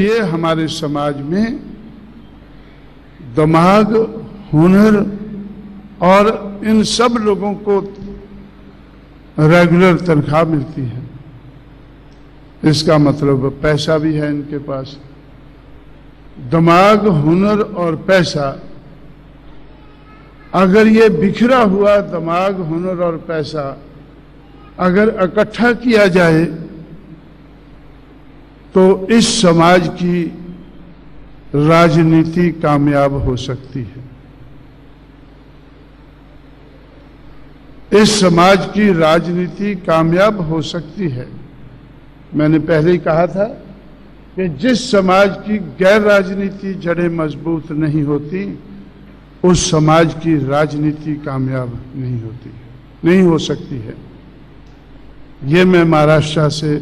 ये हमारे समाज में दिमाग, हुनर और इन सब लोगों को रेगुलर तनख्वाह मिलती है। इसका मतलब पैसा भी है इनके पास। दिमाग, हुनर और पैसा, अगर ये बिखरा हुआ दिमाग, हुनर और पैसा अगर इकट्ठा किया जाए तो इस समाज की राजनीति कामयाब हो सकती है। इस समाज की राजनीति कामयाब हो सकती है। मैंने पहले ही कहा था कि जिस समाज की गैर राजनीति जड़ें मजबूत नहीं होती, उस समाज की राजनीति कामयाब नहीं होती, नहीं हो सकती है। ये मैं महाराष्ट्र से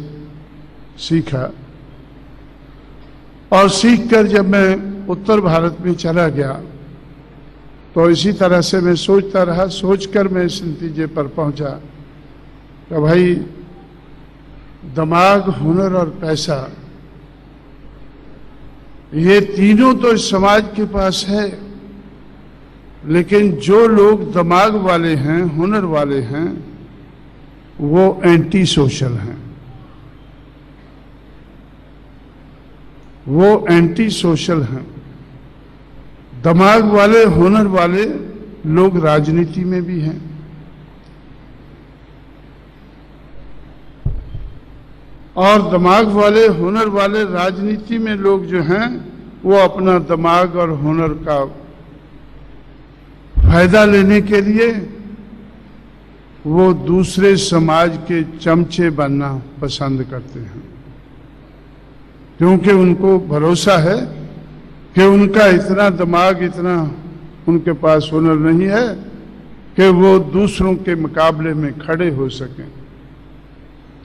सीखा और सीखकर जब मैं उत्तर भारत में चला गया तो इसी तरह से मैं सोचता रहा। सोचकर मैं इस नतीजे पर पहुंचा कि भाई दिमाग, हुनर और पैसा, ये तीनों तो इस समाज के पास है, लेकिन जो लोग दिमाग वाले हैं, हुनर वाले हैं, वो एंटी सोशल हैं। वो एंटी सोशल हैं। दिमाग वाले, हुनर वाले लोग राजनीति में भी हैं। और दिमाग वाले, हुनर वाले राजनीति में लोग जो हैं, वो अपना दिमाग और हुनर का फायदा लेने के लिए वो दूसरे समाज के चमचे बनना पसंद करते हैं, क्योंकि उनको भरोसा है कि उनका इतना दिमाग, इतना उनके पास हुनर नहीं है कि वो दूसरों के मुकाबले में खड़े हो सकें,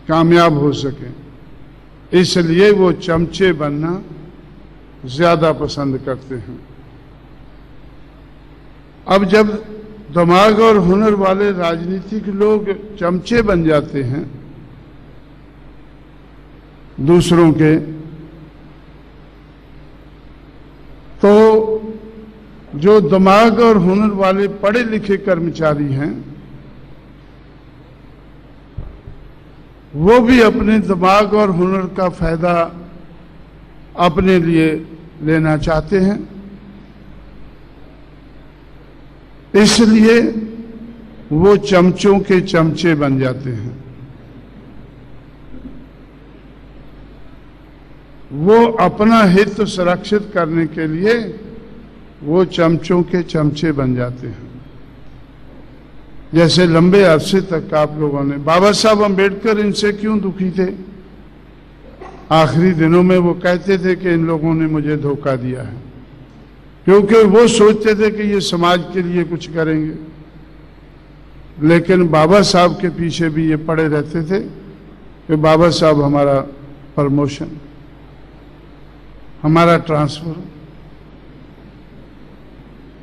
कामयाब हो सकें। इसलिए वो चमचे बनना ज्यादा पसंद करते हैं। अब जब दिमाग और हुनर वाले राजनीतिक लोग चमचे बन जाते हैं दूसरों के, तो जो दिमाग और हुनर वाले पढ़े लिखे कर्मचारी हैं, वो भी अपने दिमाग और हुनर का फायदा अपने लिए लेना चाहते हैं। इसलिए वो चमचों के चमचे बन जाते हैं। वो अपना हित सुरक्षित करने के लिए वो चमचों के चमचे बन जाते हैं। जैसे लंबे अरसे तक आप लोगों ने, बाबा साहब अम्बेडकर इनसे क्यों दुखी थे? आखिरी दिनों में वो कहते थे कि इन लोगों ने मुझे धोखा दिया है, क्योंकि वो सोचते थे कि ये समाज के लिए कुछ करेंगे। लेकिन बाबा साहब के पीछे भी ये पड़े रहते थे कि बाबा साहब हमारा प्रमोशन, हमारा ट्रांसफर,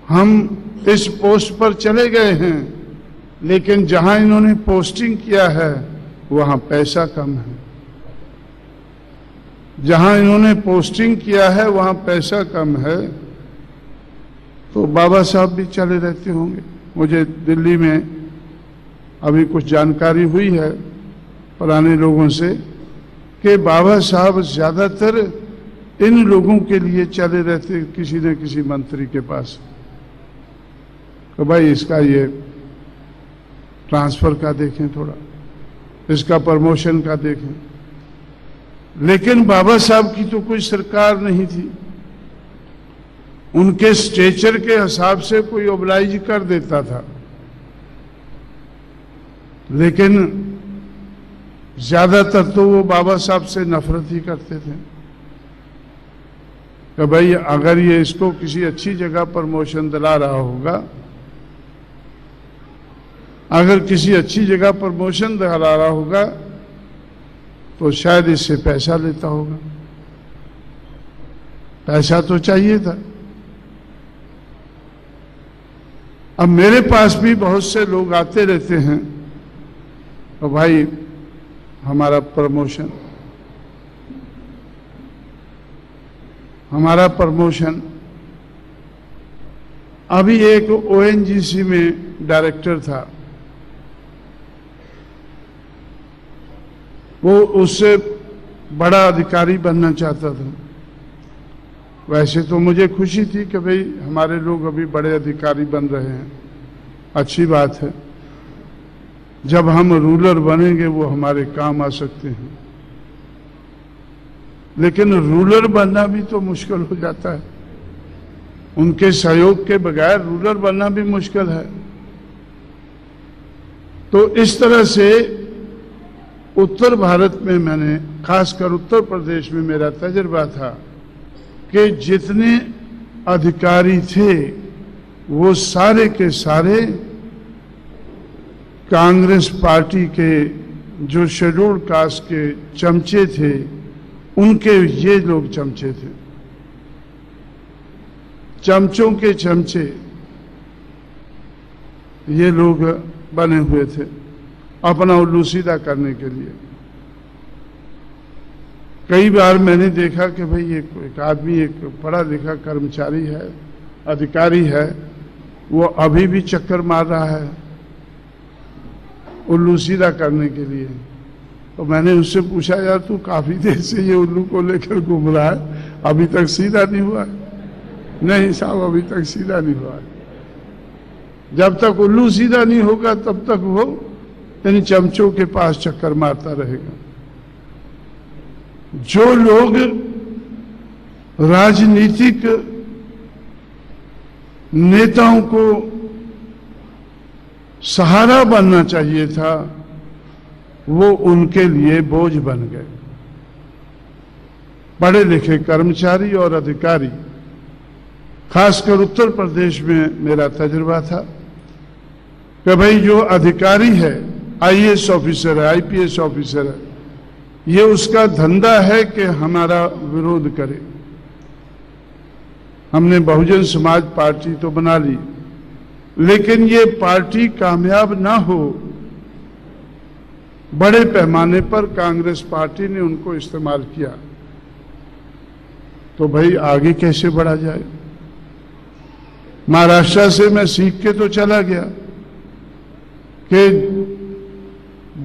हम इस पोस्ट पर चले गए हैं, लेकिन जहां इन्होंने पोस्टिंग किया है वहां पैसा कम है। जहां इन्होंने पोस्टिंग किया है वहां पैसा कम है, तो बाबा साहब भी चले रहते होंगे। मुझे दिल्ली में अभी कुछ जानकारी हुई है पुराने लोगों से कि बाबा साहब ज्यादातर इन लोगों के लिए चले रहते, किसी न किसी मंत्री के पास, तो भाई इसका ये ट्रांसफर का देखें, थोड़ा इसका प्रमोशन का देखें। लेकिन बाबा साहब की तो कोई सरकार नहीं थी। उनके स्टेचर के हिसाब से कोई ओबलाइज कर देता था, लेकिन ज्यादातर तो वो बाबा साहब से नफरत ही करते थे कि भाई अगर ये इसको किसी अच्छी जगह प्रमोशन दिला रहा होगा, अगर किसी अच्छी जगह प्रमोशन दिला रहा होगा तो शायद इससे पैसा लेता होगा। पैसा तो चाहिए था। अब मेरे पास भी बहुत से लोग आते रहते हैं, तो भाई हमारा प्रमोशन, हमारा प्रमोशन, अभी एक ओएनजीसी में डायरेक्टर था, वो उससे बड़ा अधिकारी बनना चाहता था। वैसे तो मुझे खुशी थी कि भाई हमारे लोग अभी बड़े अधिकारी बन रहे हैं, अच्छी बात है। जब हम रूलर बनेंगे वो हमारे काम आ सकते हैं, लेकिन रूलर बनना भी तो मुश्किल हो जाता है, उनके सहयोग के बगैर रूलर बनना भी मुश्किल है। तो इस तरह से उत्तर भारत में मैंने, खासकर उत्तर प्रदेश में मेरा तजुर्बा था कि जितने अधिकारी थे वो सारे के सारे कांग्रेस पार्टी के जो शेड्यूल्ड कास्ट के चमचे थे, उनके ये लोग चमचे थे, चमचों के चमचे ये लोग बने हुए थे अपना उल्लू सीधा करने के लिए। कई बार मैंने देखा कि भाई एक आदमी, एक पढ़ा लिखा कर्मचारी है, अधिकारी है, वो अभी भी चक्कर मार रहा है उल्लू सीधा करने के लिए। तो मैंने उससे पूछा, यार तू काफी देर से ये उल्लू को लेकर घूम रहा है, अभी तक सीधा नहीं हुआ है? नहीं साहब, अभी तक सीधा नहीं हुआ है। जब तक उल्लू सीधा नहीं होगा तब तक वो यानी चमचों के पास चक्कर मारता रहेगा। जो लोग राजनीतिक नेताओं को सहारा बनना चाहिए था, वो उनके लिए बोझ बन गए। पढ़े लिखे कर्मचारी और अधिकारी, खासकर उत्तर प्रदेश में मेरा तजुर्बा था कि भाई जो अधिकारी है, आईएएस ऑफिसर है, आईपीएस ऑफिसर है, ये उसका धंधा है कि हमारा विरोध करे। हमने बहुजन समाज पार्टी तो बना ली, लेकिन ये पार्टी कामयाब ना हो, बड़े पैमाने पर कांग्रेस पार्टी ने उनको इस्तेमाल किया, तो भाई आगे कैसे बढ़ा जाए। महाराष्ट्र से मैं सीख के तो चला गया कि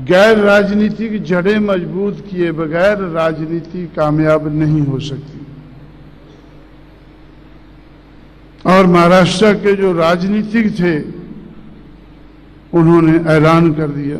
गैर राजनीतिक जड़ें मजबूत किए बगैर राजनीति कामयाब नहीं हो सकती। और महाराष्ट्र के जो राजनीतिक थे, उन्होंने ऐलान कर दिया